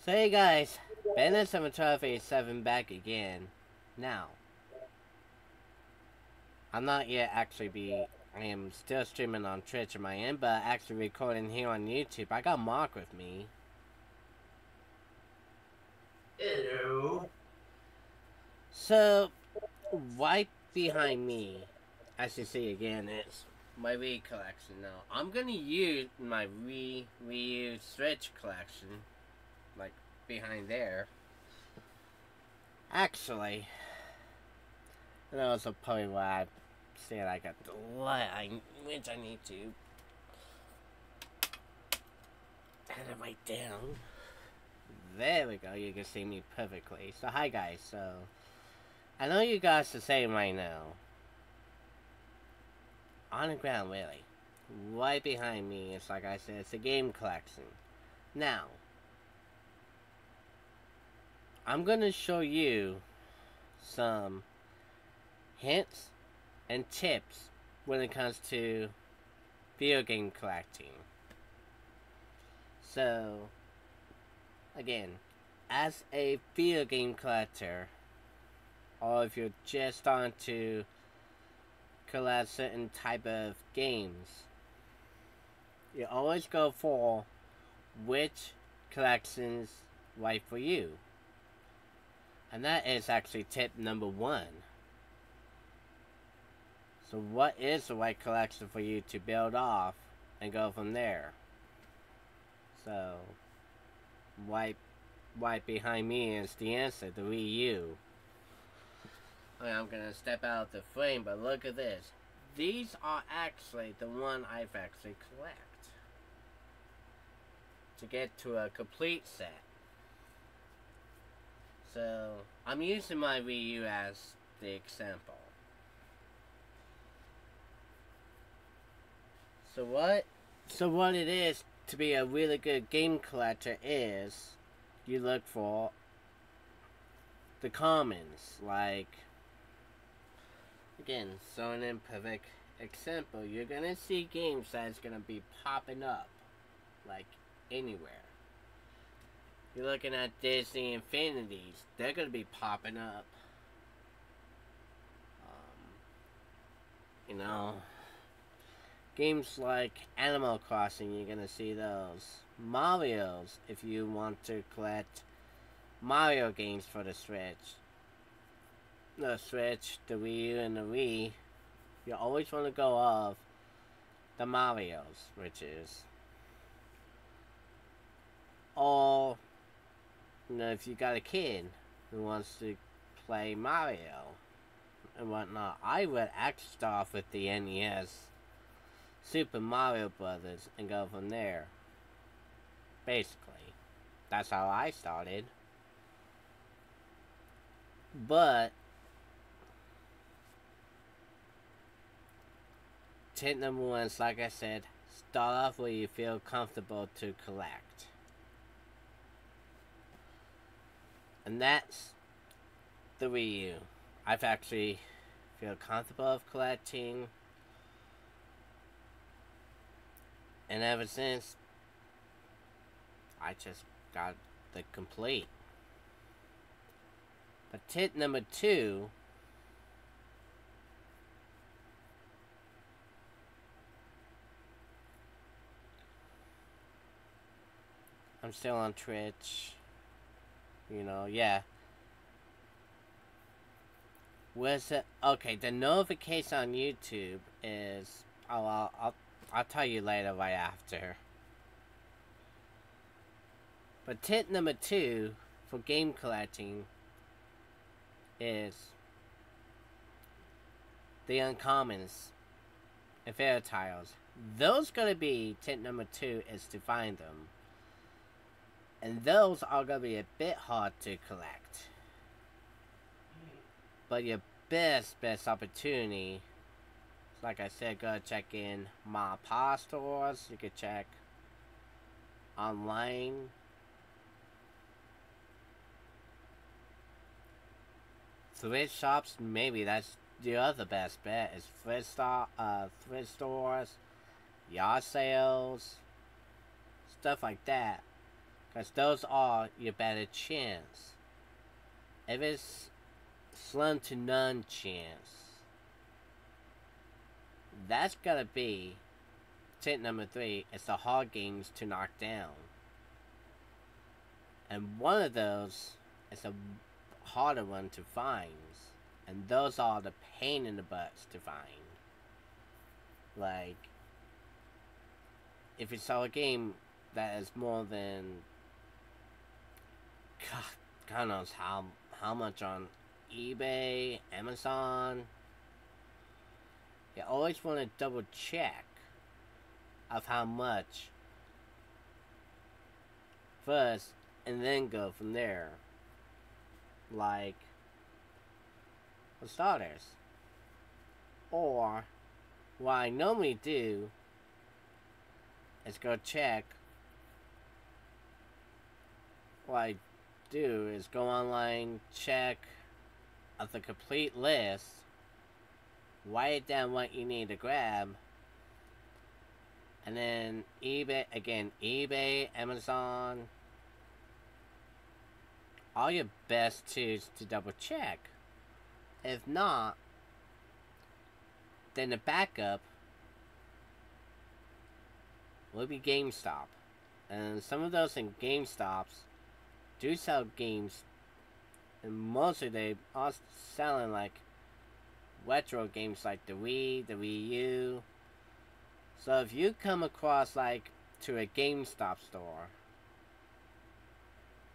So hey guys, Bandit71287 back again. Now, I'm not yet I am still streaming on Twitch on my end, but actually recording here on YouTube. I got Mark with me. Hello. So, right behind me, as you see again, is my Wii collection. Now, I'm gonna use my Wii U Switch collection, like behind there. Actually, that was a probably why I said I got the light, which I need to add it right down. There we go, you can see me perfectly. So hi guys, so I know you guys are saying right now, on the ground really, right behind me, it's like I said, it's a game collection. Now, I'm gonna show you some hints and tips when it comes to video game collecting. So, again, as a video game collector, or if you're just starting to collect certain type of games, you always go for which collection's right for you. And that is actually tip number 1. So what is the right collection for you to build off and go from there? So, right behind me is the answer, the Wii U. I'm gonna step out of the frame, but look at this. These are actually the one I've actually collect to get to a complete set. So, I'm using my Wii U as the example. So what it is to be a really good game collector is you look for the commons, like, again, so an imperfect example, you're gonna see games that's gonna be popping up, like, anywhere. You're looking at Disney Infinities, they're gonna be popping up. You know, games like Animal Crossing, you're gonna see those. Mario's, if you want to collect Mario games for the Switch. The Switch, the Wii U, and the Wii, you always want to go of the Marios, which is all, if you got a kid who wants to play Mario and whatnot, I would actually start off with the NES Super Mario Brothers and go from there. Basically, that's how I started. But tip number 1 is, like I said, start off where you feel comfortable to collect. And that's the Wii U. I've actually feel comfortable of collecting, and ever since, I just got the complete. But tip number 2, I'm still on Twitch. Yeah. Was it okay? The notification on YouTube is. I'll tell you later, right after. But tip number 2 for game collecting is the uncommons and fairy tiles. Those gonna be tip number 2, is to find them. And those are gonna be a bit hard to collect. But your best opportunity, like I said, go check in my pa stores. You can check online. Thrift shops, maybe that's the other best bet, is thrift stores, yard sales, stuff like that. Because those are your better chance. If it's slim to none chance, that's gotta be tip number 3. It's the hard games to knock down. And one of those is a harder one to find. And those are the pain in the butts to find. Like, if you saw a game that is more than God knows how much on eBay, Amazon, you always want to double check of how much first, and then go from there. Like, for starters. Or, what I normally do is go check. What I do is go online, check of the complete list, write down what you need to grab, and then eBay, Amazon, all your best tools to double check. If not, then the backup will be GameStop. And some of those in GameStops do sell games, and mostly they are selling like retro games like the Wii, the Wii U. So if you come across like to a GameStop store,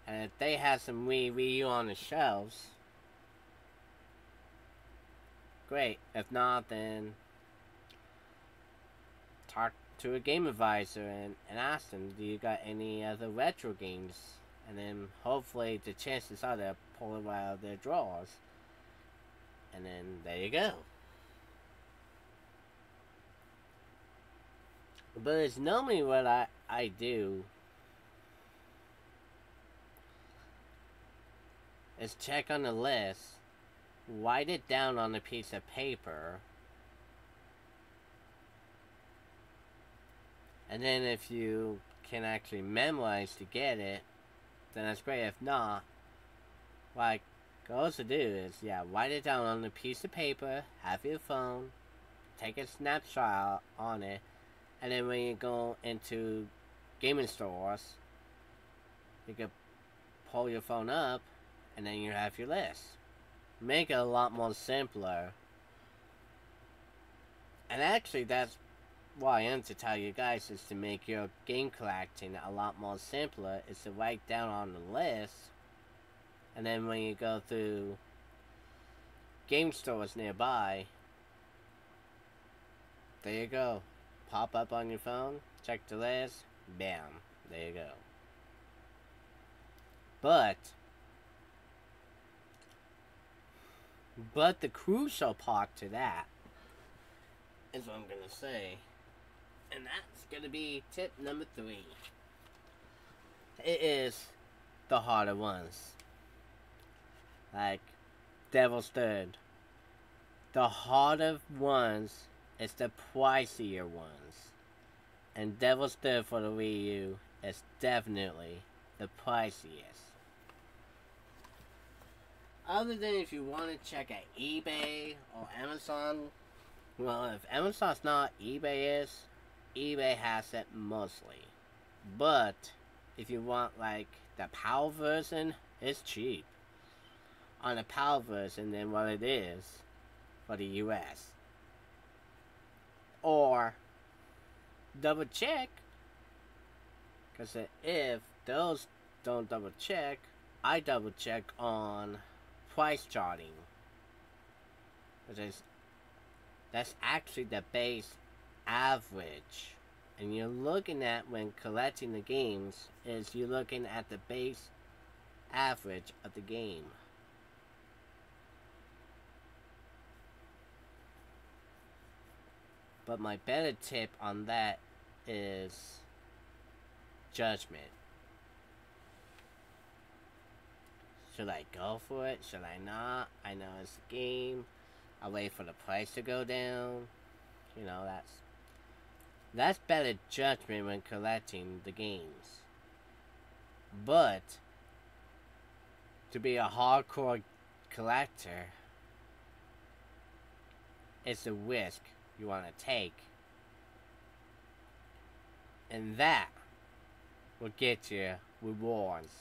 and if they have some Wii U on the shelves, great. If not, then talk to a game advisor and ask them, do you got any other retro games? And then hopefully the chances are they'll pull it out of their drawers. And then there you go. But it's normally what I do is check on the list, write it down on a piece of paper, and then if you can actually memorize to get it, then that's great. If not, what I go to do is, write it down on a piece of paper, have your phone, take a snapshot on it, and then when you go into gaming stores, you can pull your phone up, and then you have your list. Make it a lot more simpler. And actually, that's what I am to tell you guys, is to make your game collecting a lot more simpler, is to write down on the list, and then when you go through game stores nearby, there you go. Pop up on your phone, check the list, bam, there you go. But the crucial part to that is what I'm gonna say. And that's gonna be tip number 3. It is the harder ones. Like Devil's Third. The harder ones is the pricier ones. And Devil's Third for the Wii U is definitely the priciest. Other than if you want to check at eBay or Amazon, well, if Amazon's not, eBay is. eBay has it mostly. But if you want like the PAL version, it's cheap on the PAL version than what it is for the US. Or double check, because if those don't double check, I double check on price charting, which is, that's actually the base average. And you're looking at, when collecting the games, is you're looking at the base average of the game. But my better tip on that is judgment. Should I go for it? Should I not? I know it's a game. I'll wait for the price to go down. You know, that's better judgment when collecting the games. But to be a hardcore collector, it's a risk you want to take. And that will get you rewards.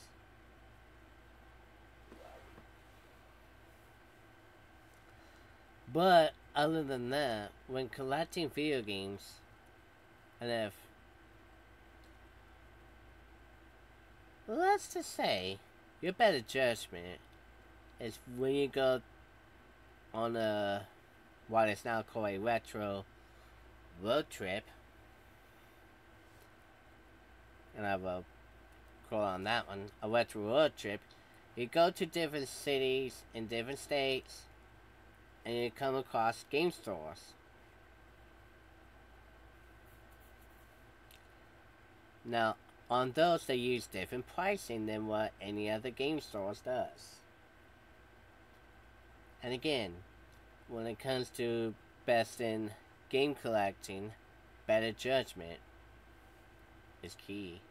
But other than that, when collecting video games, and if, let's just say, your better judgment is when you go on what is now called a retro road trip, and I have a quote on that one, a retro road trip, you go to different cities in different states, and you come across game stores. Now, on those, they use different pricing than what any other game stores does. And again, when it comes to best in game collecting, better judgment is key.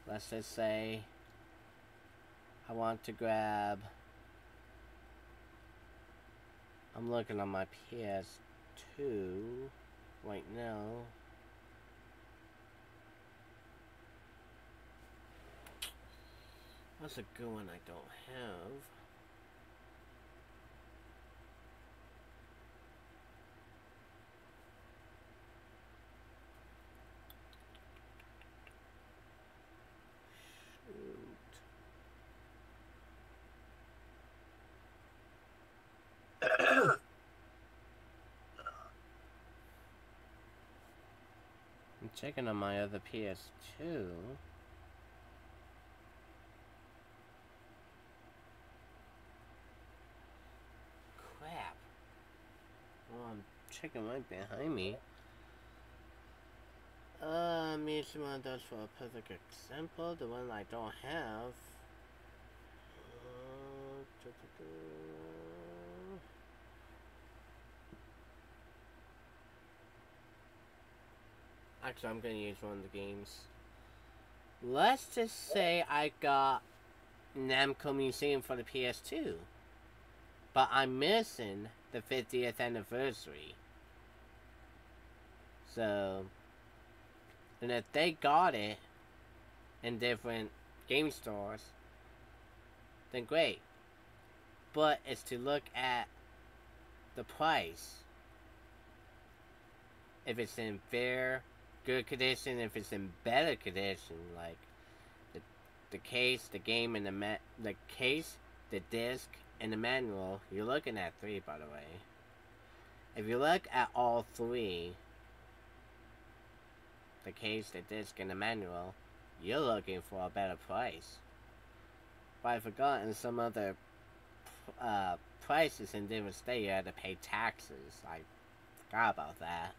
Let's just say I want to grab, I'm looking on my PS2 right now. What's a good one I don't have? I'm checking on my other PS2. Crap. Well, I'm checking right behind me. I'm using one of those for a perfect example. The one I don't have. Actually, I'm gonna use one of the games. Let's just say I got Namco Museum for the PS2. But I'm missing the 50th anniversary. So, and if they got it in different game stores, then great. But it's to look at the price. If it's in fair, good condition, if it's in better condition, like the case, the game, and the case, the disc, and the manual, you're looking at 3, by the way. If you look at all 3, the case, the disc, and the manual, you're looking for a better price. But I've forgotten some other prices in different states. You had to pay taxes. I forgot about that.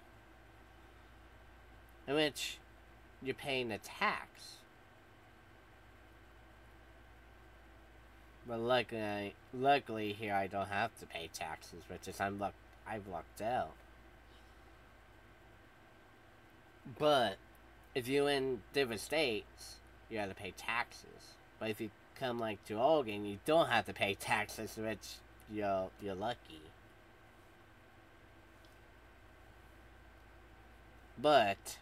In which you're paying the tax. But luckily here I don't have to pay taxes, which is I've lucked out. But if you're in different states, you have to pay taxes. But if you come like to Oregon, you don't have to pay taxes, which you're lucky. But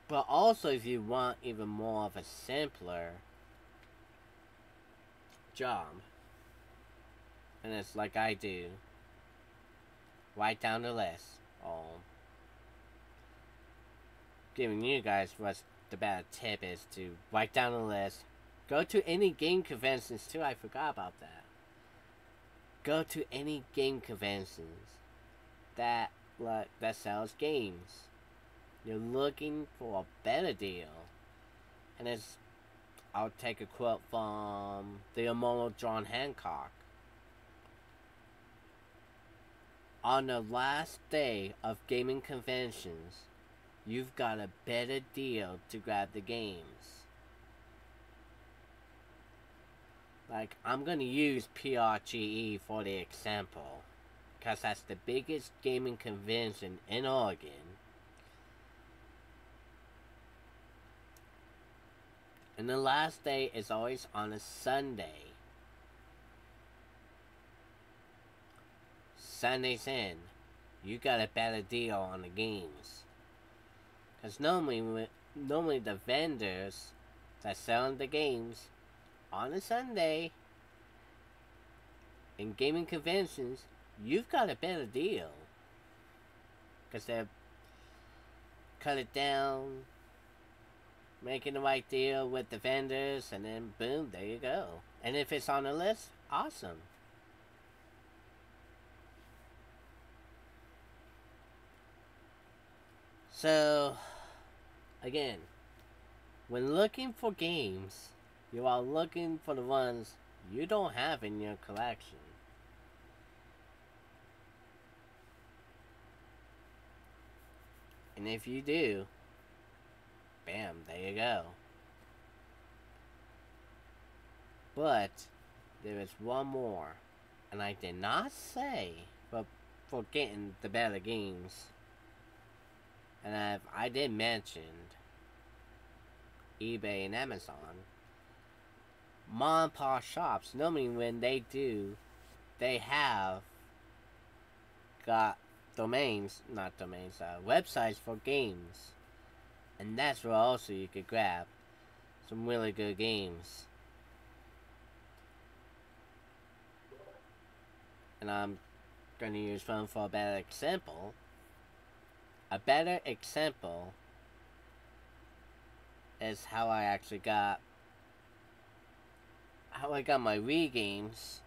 also if you want even more of a simpler job, and it's like I do, write down the list. Giving you guys what's the better tip is to write down the list. Go to any game conventions too. I forgot about that. Go to any game conventions that sells games. You're looking for a better deal, and I'll take a quote from the immortal John Hancock. On the last day of gaming conventions, you've got a better deal to grab the games. Like, I'm gonna use PRGE for the example, because that's the biggest gaming convention in Oregon. And the last day is always on a Sunday. Sundays in, you got a better deal on the games. Because normally the vendors that selling the games on a Sunday in gaming conventions, you've got a better deal. Because they're cut it down, making the right deal with the vendors, and then boom, there you go. And if it's on the list, awesome. So, again, when looking for games, you are looking for the ones you don't have in your collection. And if you do, bam, there you go. But there is one more, and I did not say for getting the better games. And I did mention eBay and Amazon. Mom and pop shops, normally when they do, they have got websites for games. And that's where also you could grab some really good games. And I'm going to use one for a better example. A better example is how I got my Wii games,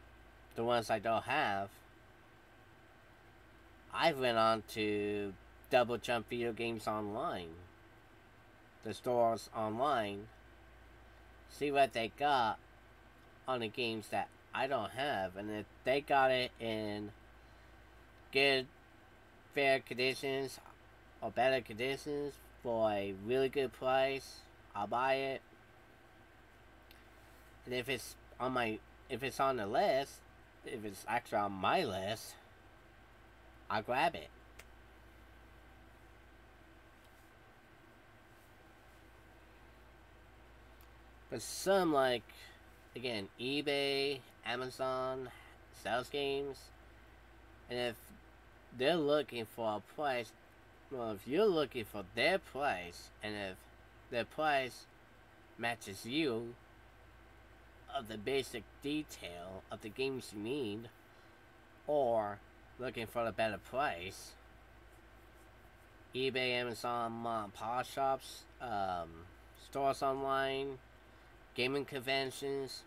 the ones I don't have. I went on to Double Jump Video Games Online, the stores online, see what they got on the games that I don't have, and if they got it in good, fair conditions, or better conditions for a really good price, I'll buy it. And if it's on the list, if it's actually on my list, I'll grab it. But some, like, again, eBay, Amazon, sells games, and if they're looking for a price, well, if you're looking for their price, and if their price matches you of the basic detail of the games you need, or looking for a better price, eBay, Amazon, mom and pop shops, stores online, gaming conventions,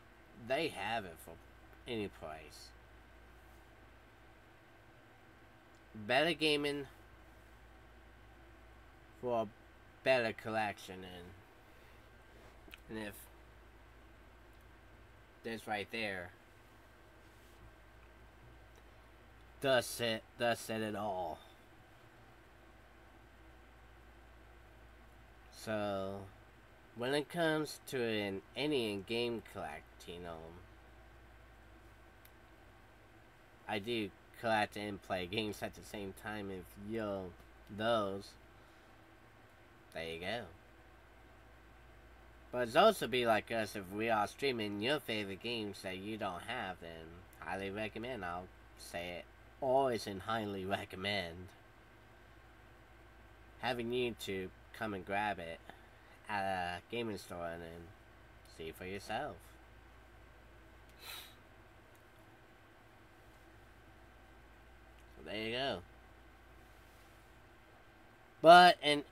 they have it for any price. Better gaming for a better collection, and if this right there does set it all. So when it comes to any game collecting, I do collect and play games at the same time. If you're those, there you go. But it's also be like us, if we are streaming your favorite games that you don't have, then highly recommend. I'll say it always and highly recommend having you to come and grab it at a gaming store and then see for yourself. So there you go. But in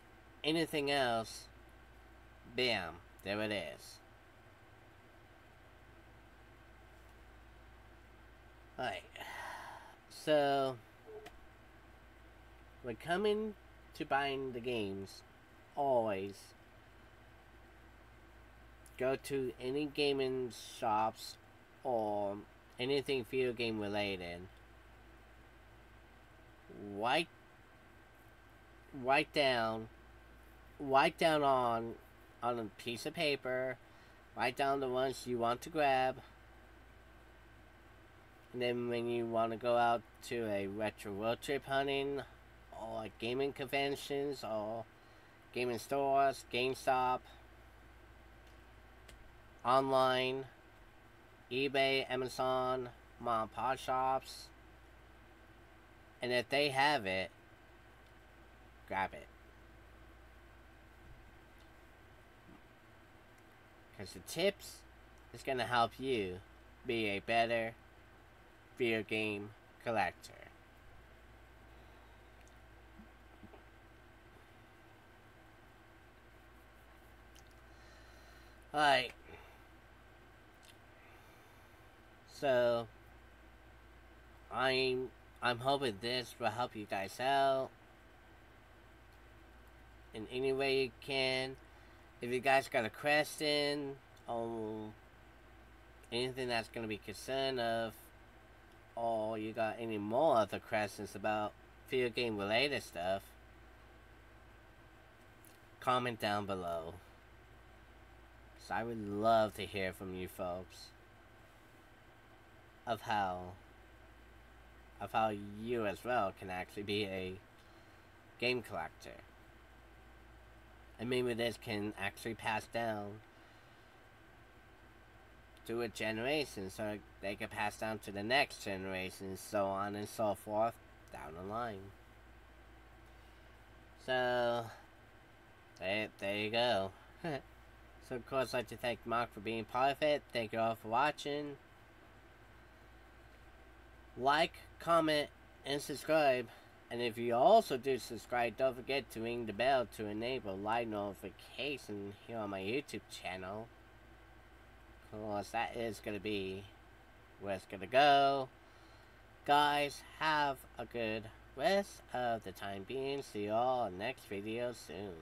anything else, bam, there it is. Alright, so when coming to buying the games, always go to any gaming shops or anything video game related. Write down on a piece of paper, write down the ones you want to grab, And then when you want to go out to a retro road trip hunting, or gaming conventions, or gaming stores, GameStop, online, eBay, Amazon, mom and pop shops, and if they have it, grab it. Because the tips is going to help you be a better video game collector. Alright. So I'm hoping this will help you guys out in any way you can. If you guys got a question or anything that's going to be concerned of, or you got any more other questions about video game related stuff, comment down below. So I would love to hear from you folks of how you as well can actually be a game collector. And maybe this can actually pass down to a generation, so they can pass down to the next generation, so on and so forth down the line. So there you go. So of course I'd like to thank Mark for being part of it. Thank you all for watching. Like, comment, and subscribe. And if you also do subscribe, don't forget to ring the bell to enable live notification here on my YouTube channel. Of course, that is going to be where it's going to go. Guys, have a good rest of the time being. See you all next video soon.